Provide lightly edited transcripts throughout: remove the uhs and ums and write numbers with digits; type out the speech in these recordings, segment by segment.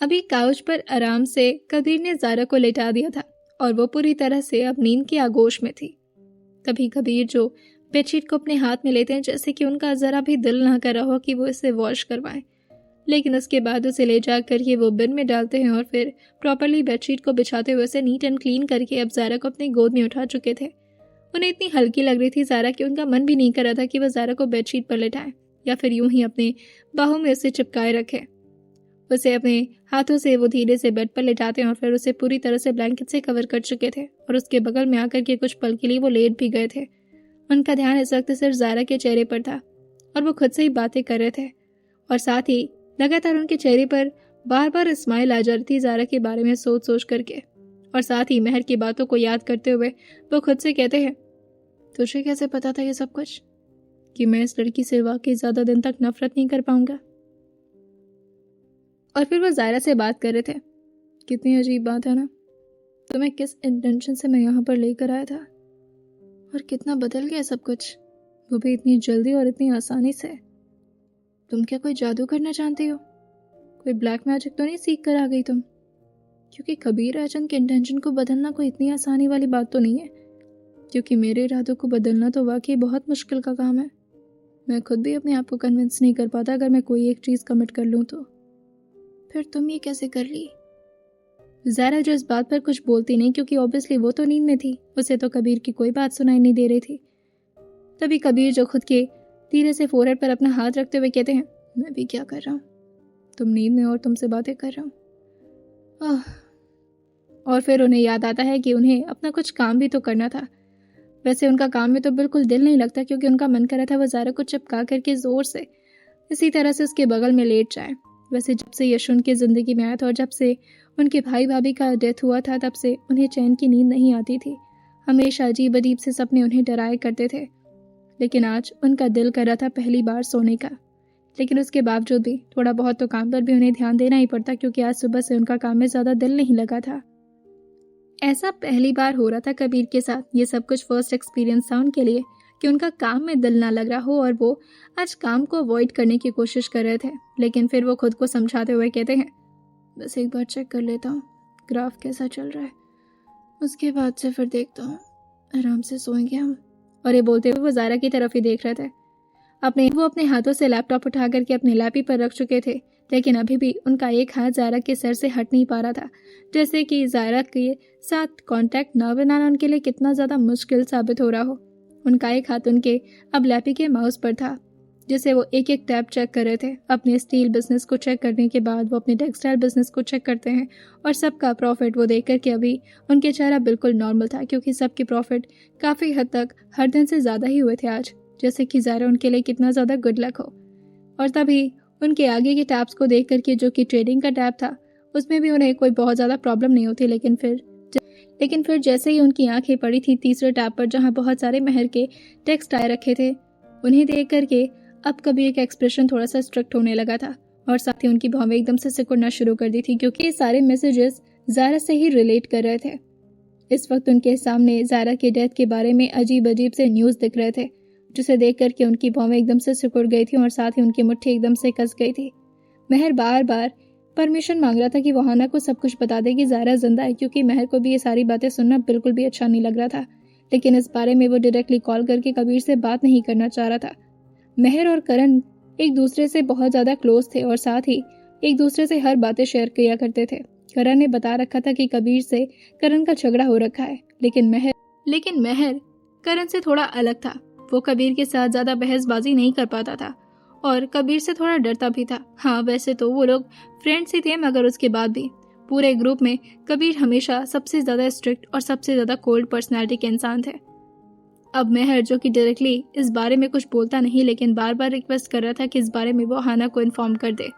अभी काउच पर आराम से कबीर ने ज़ारा को लेटा दिया था और वो पूरी तरह से अब नींद की आगोश में थी। तभी कबीर जो बेडशीट को अपने हाथ में लेते हैं जैसे कि उनका ज़रा भी दिल ना कर रहा हो कि वो इसे वॉश करवाएं, लेकिन उसके बाद उसे ले जा करके वो बिन में डालते हैं और फिर प्रॉपरली बेडशीट को बिछाते हुए उसे नीट एंड क्लीन करके अब ज़ारा को अपनी गोद में उठा चुके थे। उन्हें इतनी हल्की लग रही थी ज़ारा कि उनका मन भी नहीं कर रहा था कि वह ज़ारा को बेडशीट पर लेटाएं या फिर यूं ही अपने बाहों में उसे चिपकाए रखें। उसे अपने हाथों से वो धीरे से बेड पर लेटाते और फिर उसे पूरी तरह से ब्लैंकेट से कवर कर चुके थे और उसके बगल में आकर के कुछ पल के लिए वो लेट भी गए थे। उनका ध्यान इस वक्त सिर्फ ज़ारा के चेहरे पर था और वो खुद से ही बातें कर रहे थे और साथ ही लगातार उनके चेहरे पर बार बार स्माइल आ जा रही थी ज़ारा के बारे में सोच सोच करके। और साथ ही महर की बातों को याद करते हुए वो खुद से कहते हैं, तुझे कैसे पता था ये सब कुछ, कि मैं इस लड़की से वाकई ज़्यादा दिन तक नफरत नहीं कर पाऊंगा। और फिर वो ज़ारा से बात कर रहे थे, कितनी अजीब बात है ना, तुम्हें किस इंटेंशन से मैं यहाँ पर लेकर आया था और कितना बदल गया सब कुछ, वो भी इतनी जल्दी और इतनी आसानी से। तुम क्या कोई जादू करना चाहती हो? कोई ब्लैक मैजिक तो नहीं सीख कर आ गई तुम? क्योंकि कबीर राजन के इंटेंशन को बदलना कोई इतनी आसानी वाली बात तो नहीं है, क्योंकि मेरे इरादों को बदलना तो वाकई बहुत मुश्किल का काम है। मैं खुद भी अपने आप को कन्विंस नहीं कर पाता अगर मैं कोई एक चीज़ कमिट कर लूँ तो। फिर तुम ये कैसे कर ली? ज़ारा जो इस बात पर कुछ बोलती नहीं क्योंकि ऑब्वियसली वो तो नींद में थी, उसे तो कबीर की कोई बात सुनाई नहीं दे रही थी। तभी कबीर जो खुद के धीरे से फोरहेड पर अपना हाथ रखते हुए कहते हैं, मैं भी क्या कर रहा हूँ, तुम नींद में और तुमसे बातें कर रहा हूँ। और फिर उन्हें याद आता है कि उन्हें अपना कुछ काम भी तो करना था। वैसे उनका काम में तो बिल्कुल दिल नहीं लगता क्योंकि उनका मन कर रहा था वह ज़ारा को चिपका करके जोर से इसी तरह से उसके बगल में लेट जाए। वैसे जब से यश उनकी ज़िंदगी में आया था और जब से उनके भाई भाभी का डेथ हुआ था तब से उन्हें चैन की नींद नहीं आती थी। हमेशा अजीब अजीब से सपने उन्हें डराया करते थे, लेकिन आज उनका दिल कर रहा था पहली बार सोने का। लेकिन उसके बावजूद भी थोड़ा बहुत तो काम पर भी उन्हें ध्यान देना ही पड़ता क्योंकि आज सुबह से उनका काम में ज़्यादा दिल नहीं लगा था। ऐसा पहली बार हो रहा था कबीर के साथ। ये सब कुछ फर्स्ट एक्सपीरियंस था उनके लिए कि उनका काम में दिल ना लग रहा हो और वो आज काम को अवॉइड करने की कोशिश कर रहे थे। लेकिन फिर वो खुद को समझाते हुए कहते हैं, बस एक बार चेक कर लेता हूँ ग्राफ कैसा चल रहा है, उसके बाद से फिर देखता हूँ, आराम से सोएंगे हम। और ये बोलते हुए वो ज़ारा की तरफ ही देख रहे थे। वो अपने हाथों से लैपटॉप उठा करके अपने लैप ही पर रख चुके थे, लेकिन अभी भी उनका एक हाथ ज़ारा के सर से हट नहीं पा रहा था, जैसे कि ज़ारा के साथ कांटेक्ट न बनाना उनके लिए कितना ज़्यादा मुश्किल साबित हो रहा हो। उनका एक हाथ उनके अब लैपी के माउस पर था, जिसे वो एक एक टैब चेक कर रहे थे। अपने स्टील बिजनेस को चेक करने के बाद वो अपने टेक्सटाइल बिजनेस को चेक करते हैं और सबका प्रॉफिट वो देख करके अभी उनके चेहरा बिल्कुल नॉर्मल था क्योंकि सबके प्रॉफिट काफ़ी हद तक हर दिन से ज़्यादा ही हुए थे आज, जैसे कि ज़ारा उनके लिए कितना ज़्यादा गुड लक हो। और तभी उनके आगे के टैब्स को देख करके, जो कि ट्रेडिंग का टैब था, उसमें भी उन्हें कोई बहुत ज़्यादा प्रॉब्लम नहीं होती। लेकिन फिर जैसे ही उनकी आंखें पड़ी थी तीसरे टैब पर जहां बहुत सारे महर के टेक्स्ट आए रखे थे, उन्हें देख करके अब कबीर का एक्सप्रेशन थोड़ा सा स्ट्रिक्ट होने लगा था और साथ ही उनकी भावनाएं एकदम से सिकुड़ना शुरू कर दी थी क्योंकि ये सारे मैसेजेस ज़ारा से ही रिलेट कर रहे थे। इस वक्त उनके सामने ज़ारा के डेथ के बारे में अजीब अजीब से न्यूज़ दिख रहे थे, जिसे देख करके उनकी भावनाएं एकदम से सिकुड़ गई थी और साथ ही उनकी मुट्ठी एकदम से कस गई थी। महर बार बार परमिशन मांग रहा था कि वो हाना को सब कुछ बता दे कि ज़ारा जिंदा है, क्योंकि महर को भी ये सारी बातें सुनना बिल्कुल भी अच्छा नहीं लग रहा था। लेकिन इस बारे में वो डायरेक्टली कॉल करके कबीर से बात नहीं करना चाह रहा था। महर और करण एक दूसरे से बहुत ज़्यादा क्लोज थे और साथ ही एक दूसरे से हर बातें शेयर किया करते थे। करण ने बता रखा था कि कबीर से करण का झगड़ा हो रखा है, लेकिन महर करण से थोड़ा अलग था। वो कबीर के साथ ज़्यादा बहसबाजी नहीं कर पाता था और कबीर से थोड़ा डरता भी था। हाँ, वैसे तो वो लोग फ्रेंड्स ही थे, मगर उसके बाद भी पूरे ग्रुप में कबीर हमेशा सबसे ज़्यादा स्ट्रिक्ट और सबसे ज़्यादा कोल्ड पर्सनैलिटी के इंसान थे। अब महर, जो कि डायरेक्टली इस बारे में कुछ बोलता नहीं, लेकिन बार बार रिक्वेस्ट कर रहा था कि इस बारे में वो हाना को इन्फॉर्म कर दे।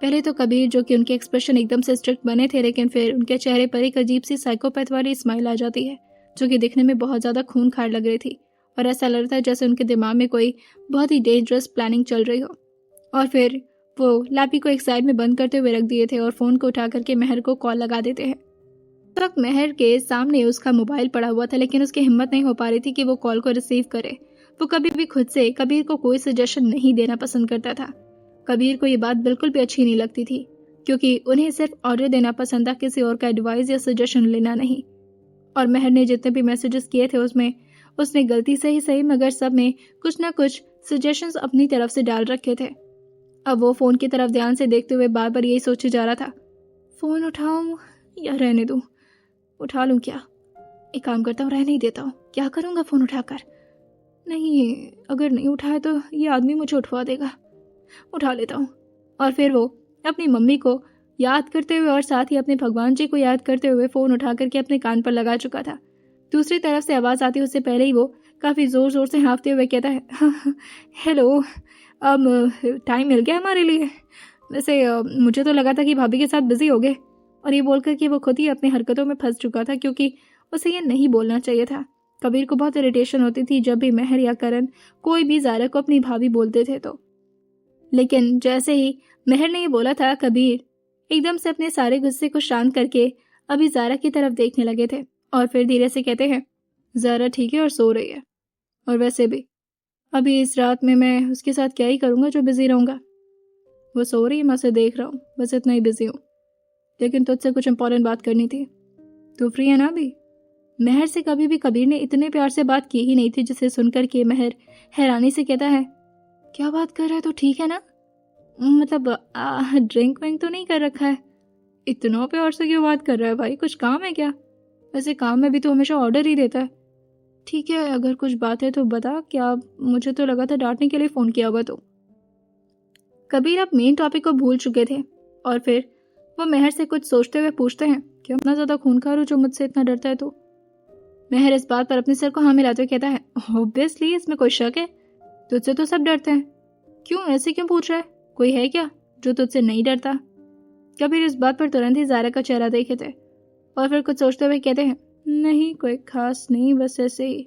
पहले तो कबीर, जो कि उनके एक्सप्रेशन एकदम से स्ट्रिक्ट बने थे, लेकिन फिर उनके चेहरे पर एक अजीब सी साइकोपैथ वाली स्माइल आ जाती है, जो कि दिखने में बहुत ज़्यादा खूनखार लग रही थी और ऐसा लग रहा था जैसे उनके दिमाग में कोई बहुत ही डेंजरस प्लानिंग चल रही हो। और फिर वो लापी को एक साइड में बंद करते हुए रख दिए थे और फ़ोन को उठा करके महर को कॉल लगा देते हैं। उस वक्त महर के सामने उसका मोबाइल पड़ा हुआ था, लेकिन उसकी हिम्मत नहीं हो पा रही थी कि वो कॉल को रिसीव करे। वो कभी भी खुद से कबीर को कोई सजेशन नहीं देना पसंद करता था। कबीर को ये बात बिल्कुल भी अच्छी नहीं लगती थी, क्योंकि उन्हें सिर्फ ऑर्डर देना पसंद था, किसी और का एडवाइस या सजेशन लेना नहीं। और महर ने जितने भी मैसेजेस किए थे उसमें उसने गलती से ही सही मगर सब में कुछ ना कुछ सजेशंस अपनी तरफ से डाल रखे थे। अब वो फोन की तरफ ध्यान से देखते हुए बार बार यही सोचे जा रहा था, फोन उठाऊं या रहने दूं, उठा लूं क्या, एक काम करता हूँ रहने ही देता हूँ, क्या करूंगा फोन उठाकर, नहीं अगर नहीं उठाया तो ये आदमी मुझे उठवा देगा, उठा लेता हूँ। और फिर वो अपनी मम्मी को याद करते हुए और साथ ही अपने भगवान जी को याद करते हुए फोन उठा करके अपने कान पर लगा चुका था। दूसरी तरफ से आवाज आती उससे पहले ही वो काफी जोर जोर से हाँफते हुए कहता है, हाँ, हेलो, अब टाइम मिल गया हमारे लिए, वैसे मुझे तो लगा था कि भाभी के साथ बिजी हो गए। और ये बोलकर कि वो खुद ही अपनी हरकतों में फंस चुका था, क्योंकि उसे ये नहीं बोलना चाहिए था। कबीर को बहुत इरिटेशन होती थी जब भी महर या करण कोई भी ज़ारा को अपनी भाभी बोलते थे तो। लेकिन जैसे ही महर ने ये बोला था, कबीर एकदम से अपने सारे गुस्से को शांत करके अभी ज़ारा की तरफ देखने लगे थे और फिर धीरे से कहते हैं, ज़ारा ठीक है और सो रही है, और वैसे भी अभी इस रात में मैं उसके साथ क्या ही करूँगा जो बिजी रहूँगा, वो सो रही है, मैं उसे देख रहा हूँ, बस इतना ही बिजी हूँ। लेकिन तुझसे कुछ इंपॉर्टेंट बात करनी थी, तू फ्री है ना अभी? महर से कभी भी कबीर ने इतने प्यार से बात की ही नहीं थी, जिसे सुनकर के महर हैरानी से कहता है, क्या बात कर रहा है, तो ठीक है ना, मतलब ड्रिंक विंक तो नहीं कर रखा है? इतना प्यार से क्यों बात कर रहा है भाई, कुछ काम है क्या? वैसे काम में भी तो हमेशा ऑर्डर ही देता है। ठीक है, अगर कुछ बात है तो बता, क्या मुझे तो लगा था डांटने के लिए फोन किया होगा। तो कबीर अब मेन टॉपिक को भूल चुके थे और फिर वो महर से कुछ सोचते हुए पूछते हैं, क्या इतना ज्यादा खूंखार हो जो मुझसे इतना डरता है? तो महर इस बात पर अपने सर को हाँ मिलाते हुए कहता है, ऑब्वियसली इसमें कोई शक है, तुझसे तो सब डरते हैं, क्यों ऐसे क्यों पूछ रहा है, कोई है क्या जो तुझसे नहीं डरता? कबीर इस बात पर तुरंत ही ज़ारा का चेहरा देखे थे और फिर कुछ सोचते हुए कहते हैं, नहीं कोई खास नहीं, बस ऐसे ही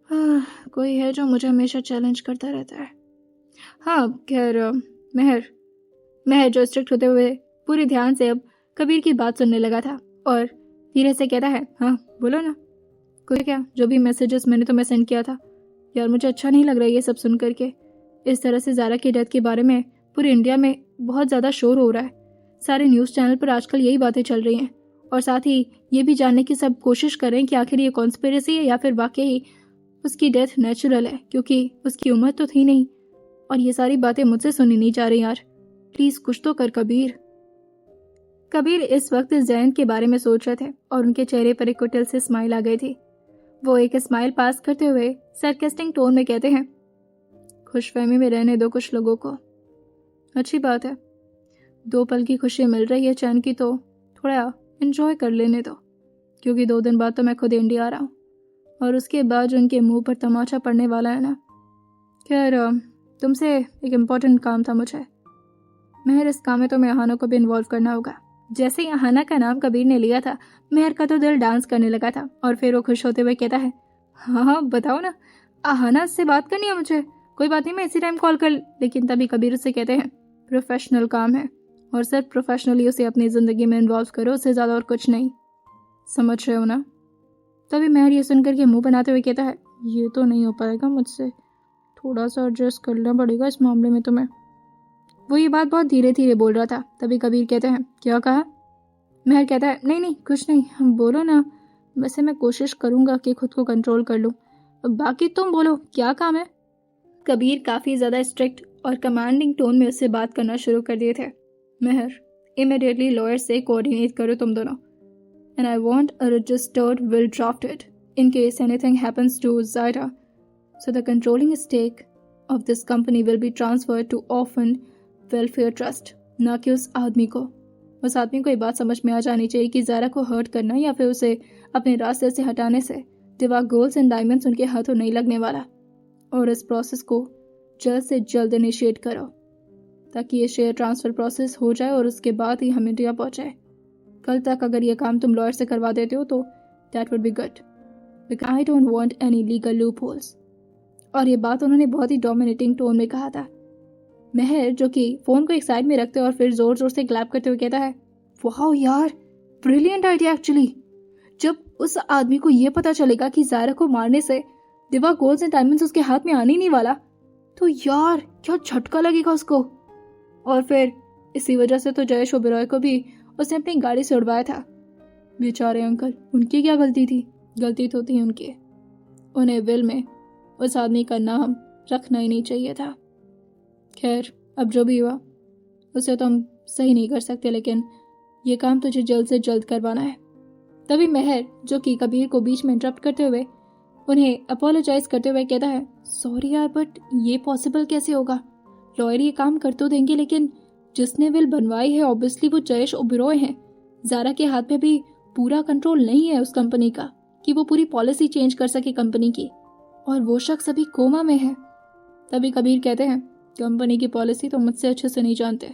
कोई है जो मुझे हमेशा चैलेंज करता रहता है। हाँ खैर, महर जो स्ट्रिक्ट होते हुए पूरे ध्यान से अब कबीर की बात सुनने लगा था और धीरे से कहता है, हाँ बोलो ना, कोई क्या, जो भी मैसेजेस मैंने तुम्हें सेंड किया था। यार मुझे अच्छा नहीं लग रहा है ये सब सुन करके, इस तरह से ज़ारा की डेथ के बारे में पूरे इंडिया में बहुत ज़्यादा शोर हो रहा है, सारे न्यूज़ चैनल पर आजकल यही बातें चल रही हैं और साथ ही ये भी जानने की सब कोशिश कर रहे हैं कि आखिर ये कॉन्स्पिरेसी है या फिर वाकई उसकी डेथ नेचुरल है, क्योंकि उसकी उम्र तो थी नहीं और ये सारी बातें मुझसे सुनी नहीं जा रही। यार प्लीज़ कुछ तो कर कबीर। कबीर इस वक्त जैन के बारे में सोच रहे थे और उनके चेहरे पर एक कुटिल से स्माइल आ गई थी। वो एक स्माइल पास करते हुए सरकास्टिक टोन में कहते हैं, खुशफहमी में रहने दो कुछ लोगों को, अच्छी बात है, 2 पल की खुशी मिल रही है चैन की तो थोड़ा एंजॉय कर लेने दो, क्योंकि 2 दिन बाद तो मैं खुद इंडिया आ रहा हूँ और उसके बाद जो उनके मुंह पर तमाचा पड़ने वाला है ना। खैर तुमसे एक इम्पोर्टेंट काम था मुझे, महर इस काम में तो अहाना को भी इन्वॉल्व करना होगा। जैसे ही अहाना का नाम कबीर ने लिया था, महर का तो दिल डांस करने लगा था और फिर वो खुश होते हुए कहता है, हाँ बताओ ना, अहाना से बात करनी है मुझे, कोई बात नहीं मैं इसी टाइम कॉल कर। लेकिन तभी कबीर उससे कहते हैं, प्रोफेशनल काम है और सिर्फ प्रोफेशनली उसे अपनी ज़िंदगी में इन्वॉल्व करो, उससे ज़्यादा और कुछ नहीं, समझ रहे हो ना? तभी महर ये सुनकर के मुंह बनाते हुए कहता है, ये तो नहीं हो पाएगा मुझसे, थोड़ा सा एडजस्ट करना पड़ेगा इस मामले में तुम्हें। वो ये बात बहुत धीरे धीरे बोल रहा था। तभी कबीर कहते हैं, क्या कहा? महर कहता है, नहीं कुछ नहीं, बोलो ना, वैसे मैं कोशिश करूंगा कि खुद को कंट्रोल कर लूं, बाकी तुम बोलो क्या काम है। कबीर काफ़ी ज़्यादा स्ट्रिक्ट और कमांडिंग टोन में उससे बात करना शुरू कर दिए थे। महर इमीडिएटली लॉयर से कोऑर्डिनेट करो तुम दोनों, and I want a registered will drafted in case anything happens to Zaira, so the controlling stake of this company will be transfer to orphan welfare trust, ना कि उस आदमी को। उस आदमी को ये बात समझ में आ जानी चाहिए कि ज़ारा को हर्ट करना या फिर उसे अपने रास्ते से हटाने से दिवा गोल्ड्स एंड डायमंड्स उनके हाथों नहीं लगने वाला। और इस प्रोसेस को जल्द से जल्द इनिशिएट करो ताकि ये शेयर ट्रांसफ़र प्रोसेस हो जाए और उसके बाद ही हम इंडिया पहुँचाए। कल तक अगर ये काम तुम लॉयर से करवा देते हो तो that would be good, because I don't want any legal loop holes. और ये बात उन्होंने बहुत ही डोमिनेटिंग टोन में कहा था। महर जो कि फ़ोन को एक साइड में रखते और फिर ज़ोर ज़ोर से क्लैप करते हुए कहता है, वाह यार, ब्रिलियंट आइडिया एक्चुअली। जब उस आदमी को ये पता चलेगा कि ज़ायरा को मारने से दिवा गोल्ड्स एंड डायमंड्स उसके हाथ में आने नहीं वाला, तो यार क्या झटका लगेगा उसको। और फिर इसी वजह से तो जयेश ओबेरॉय को भी उसने अपनी गाड़ी से उड़वाया था। बेचारे अंकल, उनकी क्या गलती थी? गलती तो थी उनकी। उन्हें विल में उस आदमी का नाम रखना ही नहीं चाहिए था। खैर, अब जो भी हुआ उसे तो हम सही नहीं कर सकते, लेकिन ये काम तुझे जल्द से जल्द करवाना है। तभी मेहर, जो कि कबीर को बीच में इंटरप्ट करते हुए उन्हें अपोलोजाइज करते हुए कहता है, सॉरी यार, बट ये पॉसिबल कैसे होगा? लॉयर ये काम कर तो देंगे, लेकिन जिसने विल बनवाई है ऑब्वियसली वो जयेश ओबेरॉय हैं। ज़ारा के हाथ में भी पूरा कंट्रोल नहीं है उस कंपनी का कि वो पूरी पॉलिसी चेंज कर सके कंपनी की, और वो शख्स अभी कोमा में है। तभी कबीर कहते हैं, कंपनी की पॉलिसी तो मुझसे अच्छे से नहीं जानते।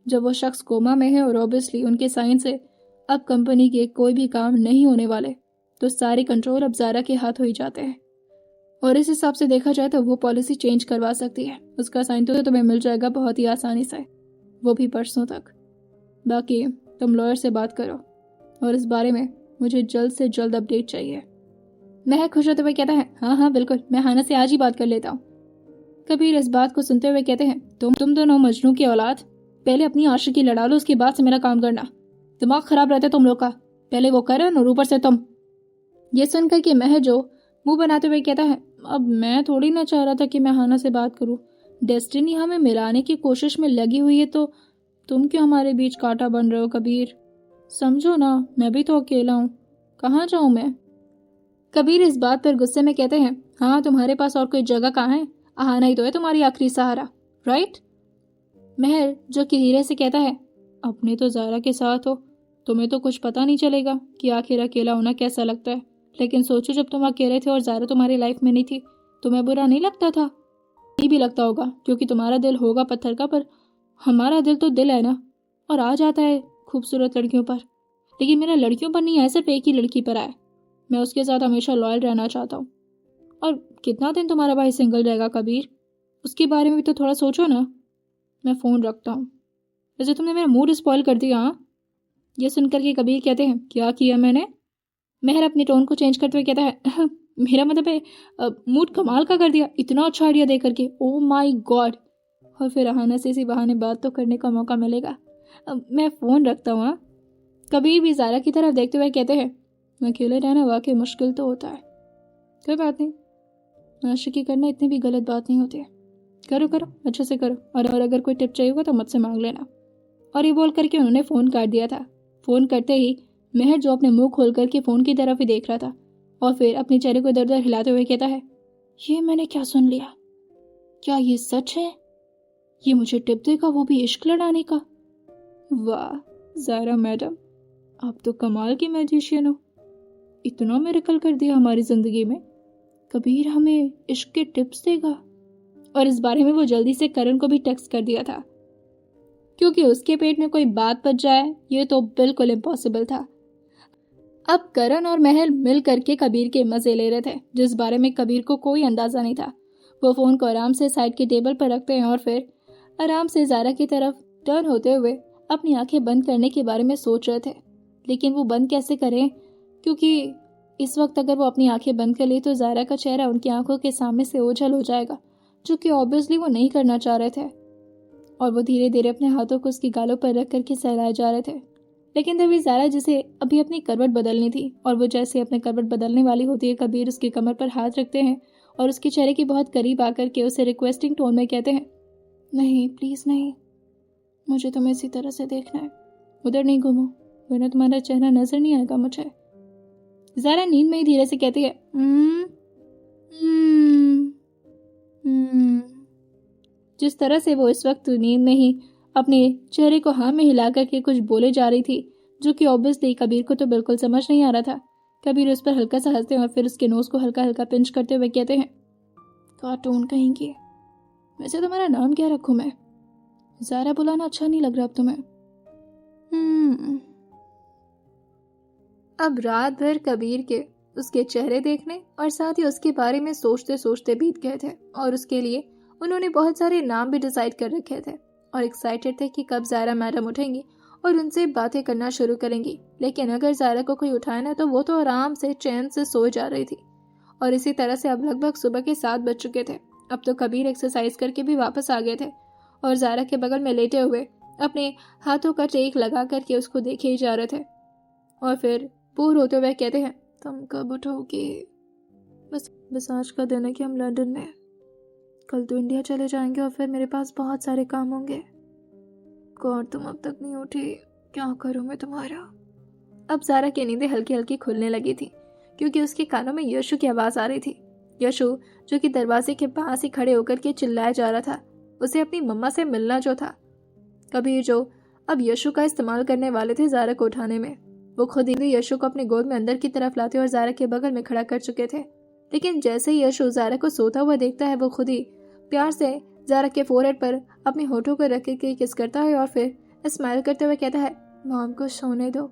जब वो शख्स कोमा में है और ऑब्वियसली उनके साइन से अब कंपनी के कोई भी काम नहीं होने वाले, तो सारे कंट्रोल अब ज़ारा के हाथ हो ही जाते हैं। और इस हिसाब से देखा जाए तो वो पॉलिसी चेंज करवा सकती है। उसका साइन तो तुम्हें मिल जाएगा बहुत ही आसानी से, वो भी परसों तक। बाकी तुम लॉयर से बात करो और इस बारे में मुझे जल्द से जल्द अपडेट चाहिए। महक खुश होते हुए कहता है, हाँ हाँ बिल्कुल, मैं हाना से आज ही बात कर लेता हूँ। कबीर इस बात को सुनते हुए कहते हैं, तुम दोनों मजनू की औलाद, पहले अपनी आशिकी लड़ा लो, उसके बाद से मेरा काम करना। दिमाग खराब रहता है तुम लोग का, पहले वो करन और ऊपर से तुम। ये सुनकर कि महर जो मुंह बनाते हुए कहता है, अब मैं थोड़ी ना चाह रहा था कि मैं हाना से बात करूं। डेस्टिनी हमें मिलाने की कोशिश में लगी हुई है, तो तुम क्यों हमारे बीच कांटा बन रहे हो कबीर? समझो ना, मैं भी तो अकेला हूँ, कहाँ जाऊं मैं? कबीर इस बात पर गुस्से में कहते हैं, हाँ तुम्हारे पास और कोई जगह कहाँ है? आहाना ही तो है तुम्हारी आखिरी सहारा, राइट? महर जो कि धीरे से कहता है, अपने तो ज़ारा के साथ हो, तुम्हें तो कुछ पता नहीं चलेगा कि आखिर अकेला होना कैसा लगता है। लेकिन सोचो, जब तुम अकेले थे और ज़ारा तुम्हारी लाइफ में नहीं थी, तुम्हें बुरा नहीं लगता था? नहीं भी लगता होगा, क्योंकि तुम्हारा दिल होगा पत्थर का, पर हमारा दिल तो दिल है ना, और आ जाता है खूबसूरत लड़कियों पर। लेकिन मेरा लड़कियों पर नहीं है, सिर्फ एक ही लड़की पर आया। मैं उसके साथ हमेशा लॉयल रहना चाहता हूँ। और कितना दिन तुम्हारा भाई सिंगल रहेगा कबीर? उसके बारे में भी तो थोड़ा सोचो ना। मैं फ़ोन रखता हूँ। वैसे तुमने मेरा मूड स्पॉइल कर दिया। हाँ, ये सुनकर के कबीर कहते हैं, क्या किया मैंने? महर अपनी टोन को चेंज करते हुए कहता है, मेरा मतलब है मूड कमाल का कर दिया, इतना अच्छा आइडिया दे करके, ओ माय गॉड। और फिर आहाना से इसी बहाने बात तो करने का मौका मिलेगा। मैं फ़ोन रखता हूँ। हाँ, कबीर भी ज़ारा की तरफ देखते हुए कहते हैं, अकेले रहना वाकई मुश्किल तो होता है। कोई बात नहीं, आशिकी करना इतनी भी गलत बात नहीं होती है। करो करो, अच्छे से करो, और अगर कोई टिप चाहिए होगा तो मुझसे मांग लेना। और ये बोल करके उन्होंने फ़ोन काट दिया था। फ़ोन करते ही महर जो अपने मुंह खोल करके फ़ोन की तरफ ही देख रहा था, और फिर अपने चेहरे को इधर उधर हिलाते हुए कहता है, ये मैंने क्या सुन लिया? क्या ये सच है? ये मुझे टिप देगा, वो भी इश्क लड़ाने का? वाह ज़ारा मैडम, आप तो कमाल की मैजिशियन हो। इतना मिरेकल कर दिया हमारी ज़िंदगी में। कबीर हमें इश्क के टिप्स देगा। और इस बारे में वो जल्दी से करण को भी टेक्स्ट कर दिया था, क्योंकि उसके पेट में कोई बात बच जाए ये तो बिल्कुल इम्पॉसिबल था। अब करण और महल मिल करके कबीर के मजे ले रहे थे, जिस बारे में कबीर को कोई अंदाजा नहीं था। वो फ़ोन को आराम से साइड के टेबल पर रखते हैं और फिर आराम से ज़ारा की तरफ टर्न होते हुए अपनी आंखें बंद करने के बारे में सोच रहे थे। लेकिन वो बंद कैसे करें, क्योंकि इस वक्त अगर वो अपनी आंखें बंद कर ले तो ज़ारा का चेहरा उनकी आंखों के सामने से ओझल हो जाएगा, जो कि ऑब्वियसली वो नहीं करना चाह रहे थे। और वो धीरे धीरे अपने हाथों को उसकी गालों पर रख करके सहलाए जा रहे थे। लेकिन तभी ज़ारा जिसे अभी अपनी करवट बदलनी थी, और वो जैसे अपने करवट बदलने वाली होती है, कबीर उसकी कमर पर हाथ रखते हैं और उसके चेहरे के बहुत करीब आकर के उसे रिक्वेस्टिंग टोन में कहते हैं, नहीं प्लीज़ नहीं, मुझे तुम्हें इसी तरह से देखना है, उधर नहीं घूमो, वरना तुम्हारा चेहरा नजर नहीं आएगा मुझे। ज़ारा नींद में ही धीरे से कहती है, जिस तरह से वो इस वक्त नींद में ही अपने चेहरे को हाँ में हिला करके कुछ बोले जा रही थी, जो कि ऑब्वियसली कबीर को तो बिल्कुल समझ नहीं आ रहा था। कबीर उस पर हल्का सा हंसते हैं और फिर उसके नोज को हल्का हल्का पिंच करते हुए कहते हैं, कार्टून कहेंगे, वैसे तुम्हारा नाम क्या रखूं मैं? ज़ारा बुलाना अच्छा नहीं लग रहा अब तुम्हें? अब रात भर कबीर के उसके चेहरे देखने और साथ ही उसके बारे में सोचते सोचते बीत गए थे, और उसके लिए उन्होंने बहुत सारे नाम भी डिसाइड कर रखे थे और एक्साइटेड थे कि कब ज़ारा मैडम उठेंगी और उनसे बातें करना शुरू करेंगी। लेकिन अगर ज़ारा को कोई उठाए ना तो वो तो आराम से चैन से सो जा रही थी। और इसी तरह से अब लगभग सुबह के 7 बज चुके थे। अब तो कबीर एक्सरसाइज करके भी वापस आ गए थे और ज़ारा के बगल में लेटे हुए अपने हाथों का टेक लगा करके उसको देखे ही जा रहे थे। और फिर बोर होते हुए कहते हैं, तुम कब उठोगे? बस आज का दिन है कि हम लंदन में, कल तो इंडिया चले जाएंगे और फिर मेरे पास बहुत सारे काम होंगे। गॉड, तुम अब तक नहीं उठी, क्या करूं मैं तुम्हारा? अब ज़ारा की नींदें हल्की हल्की खुलने लगी थी क्योंकि उसके कानों में यशु की आवाज़ आ रही थी। यशु जो कि दरवाजे के पास ही खड़े होकर के चिल्लाया जा रहा था, उसे अपनी मम्मा से मिलना जो था। कबीर जो अब यशु का इस्तेमाल करने वाले थे ज़ारा को उठाने में, वो खुद ही यशु को अपने गोद में अंदर की तरफ लाते और ज़ारा के बगल में खड़ा कर चुके थे। लेकिन जैसे ही यशु ज़ारा को सोता हुआ देखता है, वो खुद ही प्यार से ज़ारा के फोरहेड पर अपने होठों को रख के किस करता है और फिर स्माइल करते हुए कहता है, मॉम को सोने दो,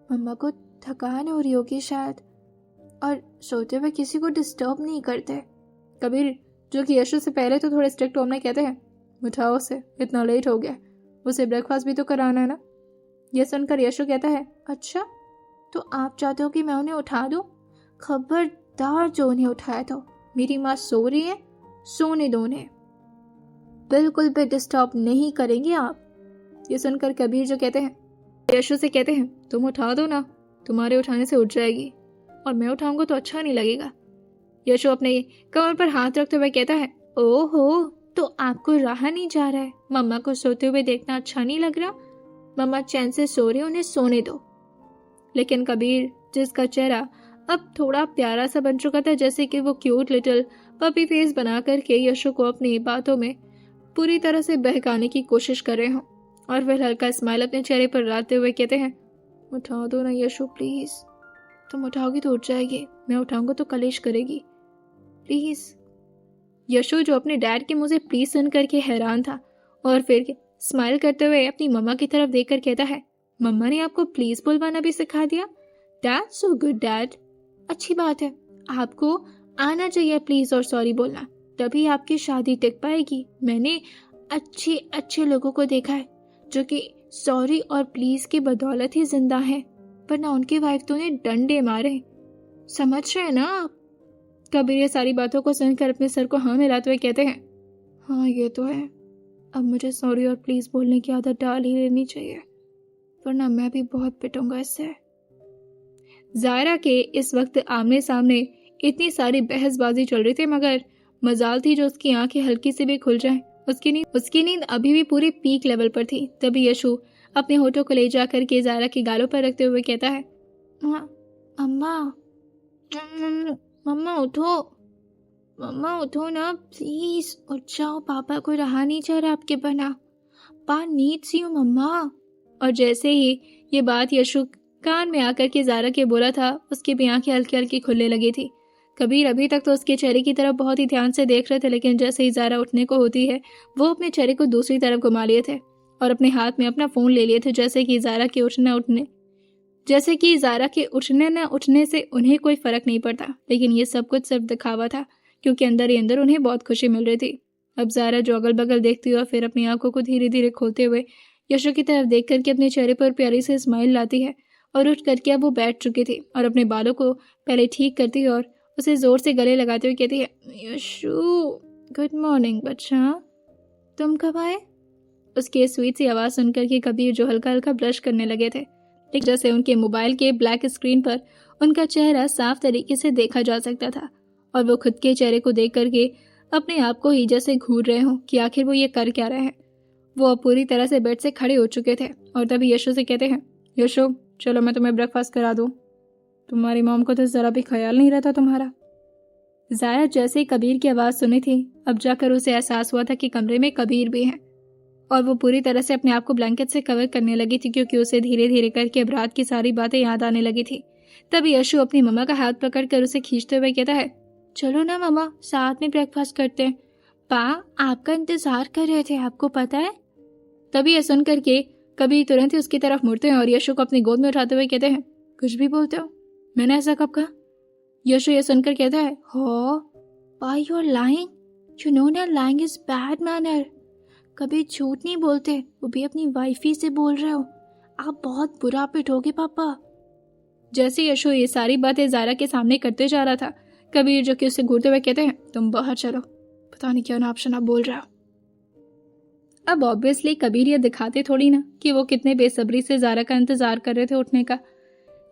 मम्मा को थकान हो रही होगी शायद, और सोते हुए किसी को डिस्टर्ब नहीं करते। कबीर जो कि यशु से पहले तो थोड़े स्ट्रिक्ट टोन में कहते हैं, उठाओ उसे, इतना लेट हो गया, उसे ब्रेकफास्ट भी तो कराना है ना। यह सुनकर यशु कहता है, अच्छा तो आप चाहते हो कि मैं उन्हें उठा दूं? खबरदार जो उन्हें उठाया तो, मेरी माँ सो रही है, सोने दो उन्हें, बिल्कुल भी डिस्टर्ब नहीं करेंगे आप। ये सुनकर कबीर जो कहते हैं, यशु से कहते हैं, तुम उठा दो ना, तुम्हारे उठाने से उठ जाएगी, और मैं उठाऊंगा तो अच्छा नहीं लगेगा। यशु अपने कमर पर हाथ रखते हुए कहता है, ओहो, तो आपको रहा नहीं जा रहा है, मम्मा को सोते हुए देखना अच्छा नहीं लग रहा? मम्मा चैन से सो रही, उन्हें सोने दो। लेकिन कबीर जिसका चेहरा अब थोड़ा प्यारा सा बन चुका था, जैसे कि वो क्यूट लिटिल पपी फेस बना करके यशु को अपनी बातों में पूरी तरह से बहकाने की कोशिश कर रहे हों, और फिर हल्का स्माइल अपने चेहरे पर लाते हुए कहते हैं, उठा दो ना यशु प्लीज, तुम उठाओगी तो उठ जाएगी, मैं उठाऊंगा तो कलेश करेगी, प्लीज। यशु जो अपने डैड के मुंह से प्लीज सुन करके हैरान था, और फिर स्माइल करते हुए अपनी मम्मा की तरफ देखकर कहता है, मम्मा ने आपको प्लीज बुलवाना भी सिखा दिया? दैट्स सो गुड डैड, अच्छी बात है, आपको आना चाहिए प्लीज और सॉरी बोलना, तभी आपकी शादी टिक पाएगी। मैंने अच्छे अच्छे लोगों को देखा है जो कि सॉरी और प्लीज की बदौलत ही जिंदा है, वरना उनकी वाइफ तो उन्हें डंडे मारे, समझ रहे हैं ना आप? कबीर ये सारी बातों को सुनकर अपने सर को हाँ मिलाते हुए कहते हैं, हाँ ये तो है, अब मुझे सॉरी और प्लीज बोलने की आदत डाल ही लेनी चाहिए, वरना मैं भी बहुत पिटूंगा इससे। ज़ायरा के इस वक्त आमने सामने इतनी सारी बहसबाजी चल रही थी, मगर मजाल थी जो उसकी आंखें हल्की से भी खुल जाएं। उसकी नींद अभी भी पूरी पीक लेवल पर थी। तभी यशु अपने होठों को ले जाकर के ज़ायरा के गालों पर रखते हुए कहता है, अम्मा मम्मा उठो, मम्मा उठो ना प्लीज, उठ जाओ, पापा को रहा नहीं जा रहा आपके बना, पा नींद सी हूँ मम्मा। और जैसे ही ये बात यशु कान में आकर के ज़ायरा के बोला था, उसकी भी आंखें हल्की हल्की खुलने लगी थी। कबीर अभी तक तो उसके चेहरे की तरफ बहुत ही ध्यान से देख रहे थे, लेकिन जैसे ही ज़ायरा उठने को होती है, वो अपने चेहरे को दूसरी तरफ घुमा लिए थे और अपने हाथ में अपना फ़ोन ले लिए थे, जैसे कि ज़ायरा के उठने न उठने से उन्हें कोई फ़र्क नहीं पड़ता। लेकिन ये सब कुछ सिर्फ दिखावा था, क्योंकि अंदर ही अंदर उन्हें बहुत खुशी मिल रही थी। अब ज़ायरा जो अगल बगल देखती हुई और फिर अपनी आंखों को धीरे धीरे खोलते हुए यशु की तरफ देख करके अपने चेहरे पर प्यारी से स्माइल लाती है, और उठ करके अब वो बैठ चुकी थी और अपने बालों को पहले ठीक करती है और उसे जोर से गले लगाते हुए कहती है, यशु गुड मॉर्निंग बच्चा, तुम कब आए? उसकी स्वीट सी आवाज़ सुनकर के कबीर जो हल्का हल्का ब्लश करने लगे थे, लेकिन जैसे उनके मोबाइल के ब्लैक स्क्रीन पर उनका चेहरा साफ तरीके से देखा जा सकता था, और वो खुद के चेहरे को देख करके अपने आप को ही जैसे घूर रहे हों कि आखिर वो ये कर क्या रहे हैं। वो अब पूरी तरह से बेड से खड़े हो चुके थे और तभी यशु से कहते हैं, यशु चलो मैं तुम्हें ब्रेकफास्ट करा दूं, तुम्हारी मॉम को तो जरा भी ख्याल नहीं रहता तुम्हारा। ज़ायरा जैसे ही कबीर की आवाज़ सुनी थी, अब जाकर उसे एहसास हुआ था कि कमरे में कबीर भी हैं, और वो पूरी तरह से अपने आप को ब्लैंकेट से कवर करने लगी थी, क्योंकि उसे धीरे धीरे करके अब रात की सारी बातें याद आने लगी थी। तभी यशु अपनी मम्मा का हाथ पकड़कर उसे खींचते हुए कहता है, चलो ना मम्मा, साथ में ब्रेकफास्ट करते हैं, पा आपका इंतजार कर रहे थे, आपको पता है। तभी यह सुन करके कबीर तुरंत ही उसकी तरफ मुड़ते हैं और यशु को अपनी गोद में उठाते हुए कहते हैं, कुछ भी बोलते हो, मैंने ऐसा कब कहा? यशु ये सुनकर कहता है, हो पा you are lying, you know ना लाइंग इज बैड मैनर, कभी झूठ नहीं बोलते, वो भी अपनी वाइफी से बोल रहे हो, आप बहुत बुरा पिटोगे पापा। जैसे यशु ये सारी बातें ज़ायरा के सामने करते जा रहा था, कबीर जो कि उसे घूरते हुए कहते हैं, तुम बाहर चलो, पता नहीं क्या नाप शनाप बोल रहा हो। अब ऑब्वियसली कबीर ये दिखाते थोड़ी ना कि वो कितने बेसब्री से ज़ारा का इंतजार कर रहे थे उठने का।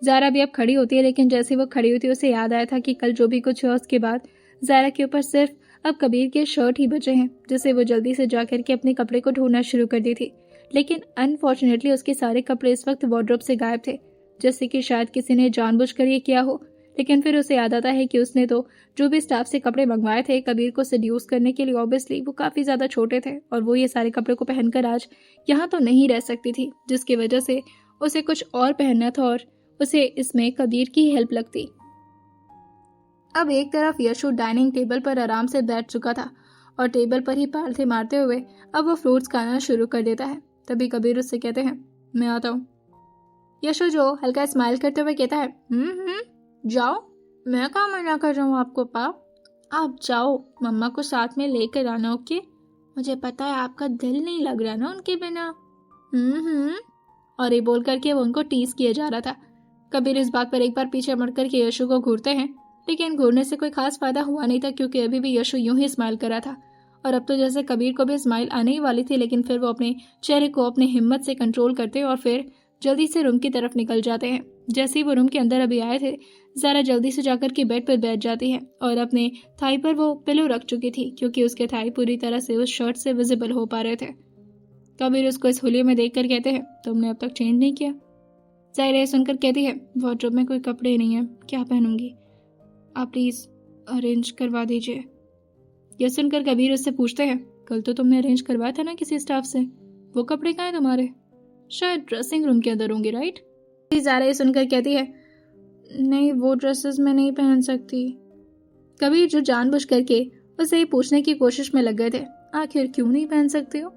ज़ारा भी अब खड़ी होती है, लेकिन जैसे वो खड़ी होती है उसे याद आया था कि कल जो भी कुछ हुआ उसके बाद ज़ारा के ऊपर सिर्फ अब कबीर के शर्ट ही बचे हैं, जिसे वो जल्दी से जाकर के अपने कपड़े को ढूंढना शुरू कर दी थी। लेकिन अनफॉर्चुनेटली उसके सारे कपड़े इस वक्त वार्डरोब से गायब थे, जैसे कि शायद किसी ने जानबूझकर ये किया हो। लेकिन फिर उसे याद आता है कि उसने तो जो भी स्टाफ से कपड़े मंगवाए थे कबीर को सेड्यूस करने के लिए, ऑब्वियसली वो काफ़ी ज़्यादा छोटे थे और वो ये सारे कपड़े को पहनकर आज यहाँ तो नहीं रह सकती थी, जिसकी वजह से उसे कुछ और पहनना था और उसे इसमें कबीर की हेल्प लगती। अब एक तरफ यशु डाइनिंग टेबल पर आराम से बैठ चुका था और टेबल पर ही पालथे मारते हुए अब वो फ्रूट्स खाना शुरू कर देता है। तभी कबीर उससे कहते हैं, मैं आता हूँ। यशु जो हल्का स्माइल करते हुए कहता है, जाओ, मैं कहाँ मना कर रहा हूँ आपको पाप, आप जाओ, मम्मा को साथ में लेकर आना, ओके? मुझे पता है आपका दिल नहीं लग रहा ना उनके बिना। और ये बोल करके वो उनको टीज किया जा रहा था। कबीर इस बात पर एक बार पीछे मुड़ करके यशु को घूरते हैं, लेकिन घूरने से कोई खास फायदा हुआ नहीं था, क्योंकि अभी भी यशु यूं ही स्माइल कर रहा था। और अब तो जैसे कबीर को भी स्माइल आने ही वाली थी, लेकिन फिर वो अपने चेहरे को अपनी हिम्मत से कंट्रोल करते और फिर जल्दी से रूम की तरफ निकल जाते हैं। जैसे ही वो रूम के अंदर अभी आए थे, ज़ारा जल्दी से जाकर के बेड पर बैठ जाती है और अपने थाई पर वो पिलो रख चुकी थी, क्योंकि उसके थाई पूरी तरह से उस शर्ट से विजिबल हो पा रहे थे। कबीर उसको इस हुलिये में देखकर कहते हैं, तुमने अब तक चेंज नहीं किया? ज़ाहिर ये सुनकर कहती है, वार्डरोब में कोई कपड़े नहीं है, क्या पहनूंगी, आप प्लीज अरेंज करवा दीजिए। यह सुनकर कबीर उससे पूछते हैं, कल तो तुमने अरेंज करवाया था ना किसी स्टाफ से, वो कपड़े कहाँ हैं तुम्हारे? शायद ड्रेसिंग रूम के अंदर होंगे, राइट? ज़ारा ये सुनकर कहती है, नहीं, वो ड्रेसेस मैं नहीं पहन सकती। कबीर जो जानबूझ करके उसे पूछने की कोशिश में लग गए थे, आखिर क्यों नहीं पहन सकते हो?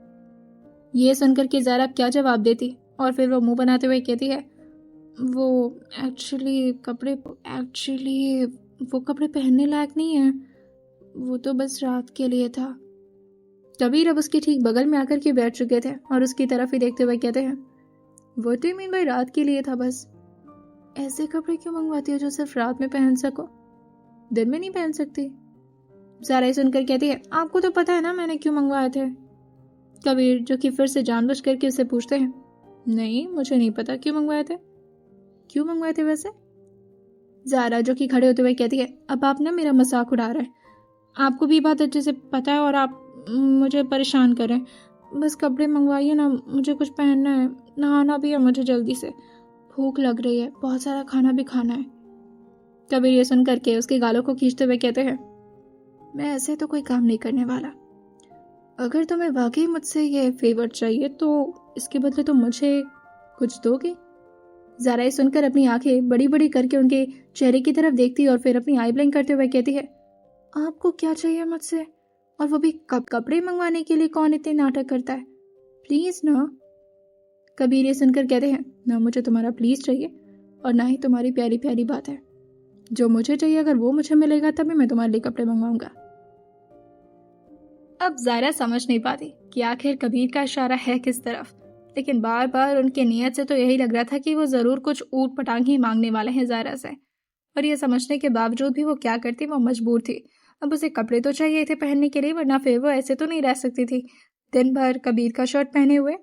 ये सुनकर कि ज़ारा क्या जवाब देती, और फिर वो मुंह बनाते हुए कहती है, वो कपड़े पहनने लायक नहीं है, वो तो बस रात के लिए था। कबीर अब उसके ठीक बगल में आकर के बैठ चुके थे और उसकी तरफ ही देखते हुए कहते हैं, what do you mean by रात के लिए था? बस ऐसे कपड़े क्यों मंगवाती हो जो सिर्फ रात में पहन सको, दिन में नहीं पहन सकती? ज़ारा सुनकर कहती है, आपको तो पता है ना मैंने क्यों मंगवाए थे। कबीर जो कि फिर से जानबूझ करके उसे पूछते हैं, नहीं, मुझे नहीं पता, क्यों मंगवाए थे? क्यों मंगवाए थे वैसे? ज़ारा जो कि खड़े होते हुए कहती है, अब आप ना मेरा मजाक उड़ा रहे हैं, आपको भी बात अच्छे से पता है और आप मुझे परेशान कर रहे हैं। बस कपड़े मंगवाइए ना, मुझे कुछ पहनना है, नहाना भी है मुझे, जल्दी से भूख लग रही है, बहुत सारा खाना भी खाना है। कबीर ये सुन करके उसके गालों को खींचते हुए कहते हैं, मैं ऐसे तो कोई काम नहीं करने वाला, अगर तुम्हें वाकई मुझसे ये फेवर चाहिए तो इसके बदले तुम मुझे कुछ दोगे? ज़ारा ये सुनकर अपनी आंखें बड़ी बड़ी करके उनके चेहरे की तरफ देखती और फिर अपनी आई ब्लिंक करते हुए कहती है, आपको क्या चाहिए मुझसे, और वो भी कपड़े मंगवाने के लिए? कौन इतने नाटक करता है, प्लीज ना। कबीर ये सुनकर कहते हैं, ना मुझे तुम्हारा प्लीज चाहिए और ना ही तुम्हारी प्यारी प्यारी बात है, जो मुझे चाहिए अगर वो मुझे मिलेगा तभी मैं तुम्हारे लिए कपड़े मंगवाऊंगा। अब ज़ारा समझ नहीं पाती कि आखिर कबीर का इशारा है किस तरफ, लेकिन बार बार उनके नियत से तो यही लग रहा था कि वो जरूर कुछ ऊट पटांग ही मांगने वाले हैं ज़ारा से, और ये समझने के बावजूद भी वो क्या करती, वो मजबूर थी। अब उसे कपड़े तो चाहिए थे पहनने के लिए, वरना फिर वो ऐसे तो नहीं रह सकती थी दिन भर कबीर का शर्ट पहने हुए।